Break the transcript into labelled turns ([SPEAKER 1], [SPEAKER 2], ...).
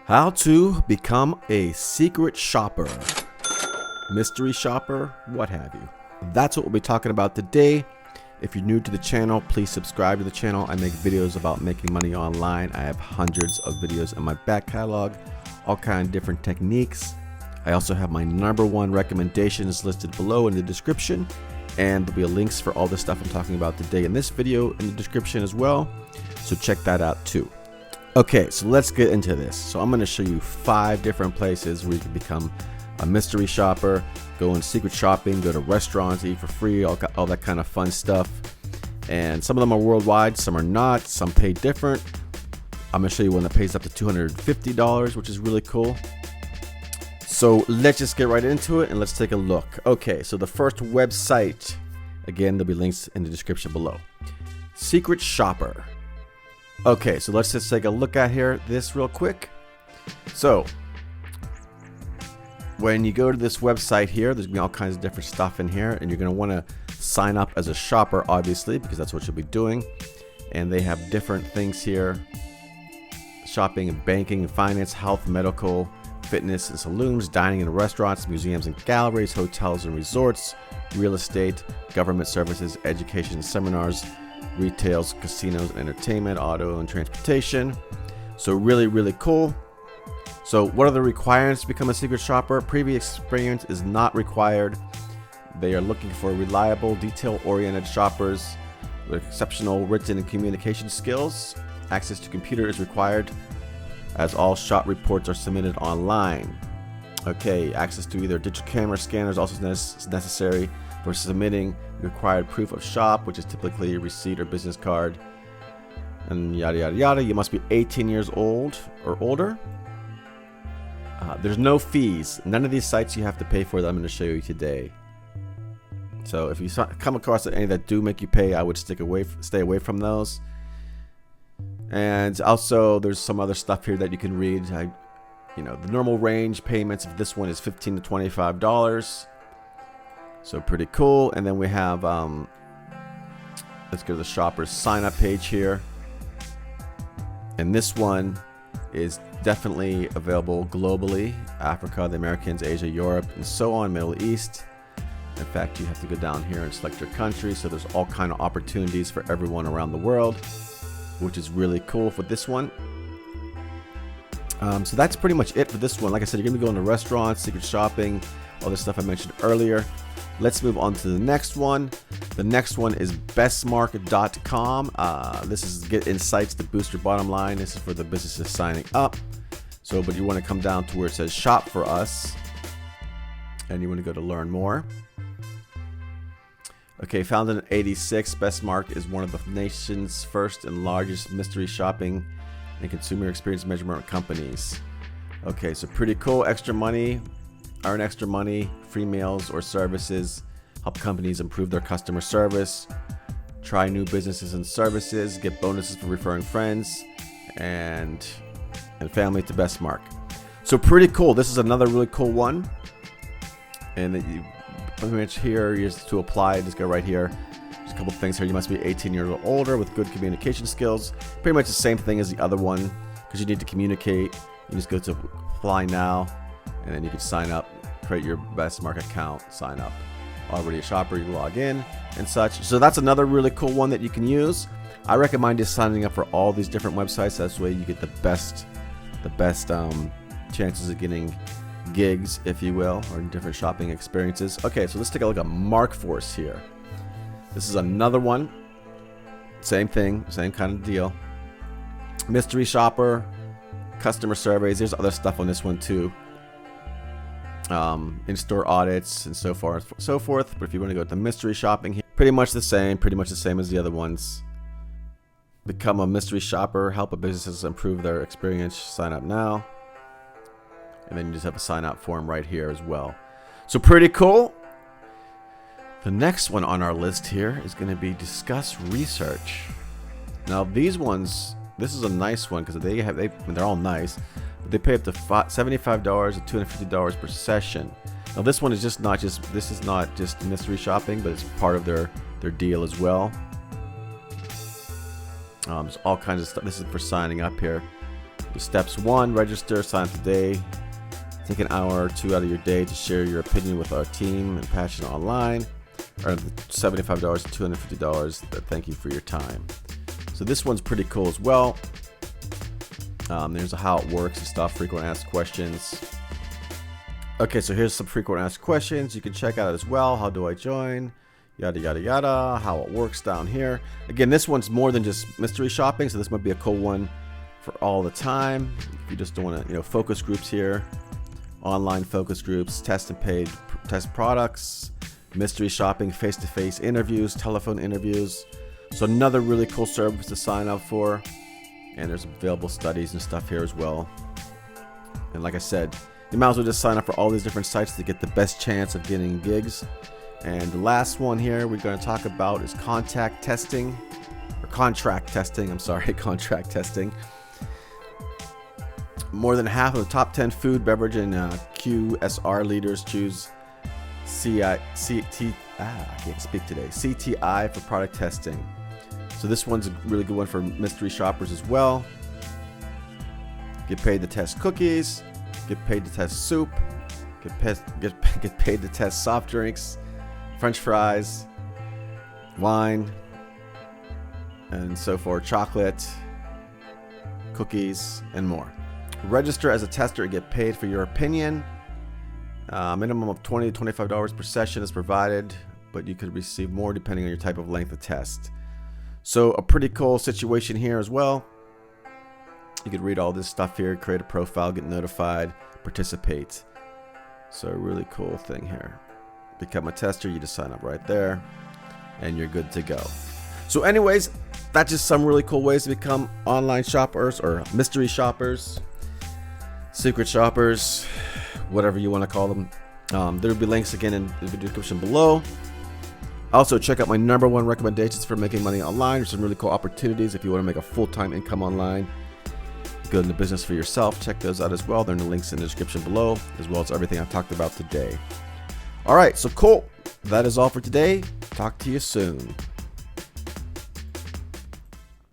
[SPEAKER 1] How to become a secret shopper, mystery shopper, what have you. That's what we'll be talking about today. If you're new to the channel, please subscribe to the channel. I make videos about making money online. I have hundreds of videos in my back catalog, all kinds of different techniques. I also have my #1 recommendations listed below in the description, and there'll be links for all the stuff I'm talking about today in this video in the description as well. So check that out too. Okay, so let's get into this. So I'm going to show you 5 different places where you can become a mystery shopper, go in secret shopping, go to restaurants, eat for free, all that kind of fun stuff. And some of them are worldwide, some are not, some pay different. I'm going to show you one that pays up to $250, which is really cool. So let's just get right into it and let's take a look. Okay, so the first website, again, there'll be links in the description below. Secret Shopper. Okay, so let's just take a look at this real quick. So when you go to this website here, there's gonna be all kinds of different stuff in here, and you're gonna want to sign up as a shopper, obviously, because that's what you'll be doing. And they have different things here: shopping and banking and finance, health, medical, fitness and saloons, dining and restaurants, museums and galleries, hotels and resorts, real estate, government services, education and seminars, retails, casinos, entertainment, auto and transportation. So really, really cool. So what are the requirements to become a secret shopper? Previous experience is not required. They are looking for reliable, detail-oriented shoppers with exceptional written and communication skills. Access to computer is required, as all shop reports are submitted online. Okay, access to either digital camera scanners also is necessary for submitting required proof of shop, which is typically a receipt or business card, and yada yada yada. You must be 18 years old or older. There's no fees. None of these sites you have to pay for that I'm going to show you today. So if you come across any that do make you pay, I would stay away from those. And also, there's some other stuff here that you can read. The normal range payments of this one is $15 to $25. So pretty cool. And then we have, let's go to the shopper's sign up page here. And this one is definitely available globally: Africa, the Americans, Asia, Europe, and so on, Middle East. In fact, you have to go down here and select your country. So there's all kind of opportunities for everyone around the world, which is really cool for this one. So that's pretty much it for this one. Like I said, you're gonna be going to restaurants, secret shopping, all this stuff I mentioned earlier. Let's move on to the next one. The next one is bestmark.com. This is get insights to boost your bottom line. This is for the businesses signing up. But you want to come down to where it says shop for us, and you want to go to learn more. Okay, founded in '86, Bestmark is one of the nation's first and largest mystery shopping and consumer experience measurement companies. Okay, so pretty cool. Extra money, earn extra money, free meals or services, help companies improve their customer service, try new businesses and services, get bonuses for referring friends and family to Bestmark. So pretty cool. This is another really cool one. And that you pretty much here is to apply. Just go right here. There's a couple things here. You must be 18 years or older with good communication skills. Pretty much the same thing as the other one, because you need to communicate. You just go to apply now, and then you can sign up, create your Bestmark account, sign up. Already a shopper, you log in and such. So that's another really cool one that you can use. I recommend just signing up for all these different websites. That's the way you get the best chances of getting gigs, if you will, or different shopping experiences. Okay, so let's take a look at Markforce here. This is another one. Same thing, same kind of deal. Mystery shopper, customer surveys. There's other stuff on this one too. In-store audits and so forth. But if you want to go to mystery shopping here, pretty much the same as the other ones. Become a mystery shopper, help a businesses improve their experience, sign up now. And then you just have a sign up form right here as well. So pretty cool. The next one on our list here is going to be discuss research. Now these ones, this is a nice one because they're all nice. But they pay up to $75 to $250 per session. Now this one is this is not just mystery shopping, but it's part of their deal as well. There's all kinds of stuff. This is for signing up here. Steps 1, register, sign up today. Take an hour or 2 out of your day to share your opinion with our team and passion online. Earn $75 to $250. Thank you for your time. So this one's pretty cool as well. There's how it works and stuff, frequent asked questions. Okay, so here's some frequent asked questions. You can check out as well. How do I join? Yada, yada, yada. How it works down here. Again, this one's more than just mystery shopping, so this might be a cool one for all the time. If you just don't want to, focus groups here. Online focus groups, test and paid test products, mystery shopping, face-to-face interviews, telephone interviews. So another really cool service to sign up for. And there's available studies and stuff here as well. And like I said, you might as well just sign up for all these different sites to get the best chance of getting gigs. And the last one here we're going to talk about is contract testing. Contract testing. More than half of the top 10 food, beverage, and QSR leaders choose CTI for product testing. So this one's a really good one for mystery shoppers as well. Get paid to test cookies, get paid to test soup, get paid to test soft drinks, French fries, wine, and so forth, chocolate, cookies, and more. Register as a tester and get paid for your opinion. Minimum of $20 to $25 per session is provided, but you could receive more depending on your type of length of test. So a pretty cool situation here as well. You could read all this stuff here, create a profile, get notified, participate. So a really cool thing here. Become a tester, you just sign up right there, and you're good to go. So anyways, that's just some really cool ways to become online shoppers or mystery shoppers, secret shoppers, whatever you want to call them. There'll be links again in the video description below. Also, check out my #1 recommendations for making money online. There's some really cool opportunities if you want to make a full-time income online. Go into business for yourself. Check those out as well. They're in the links in the description below, as well as everything I've talked about today. All right, so cool. That is all for today. Talk to you soon.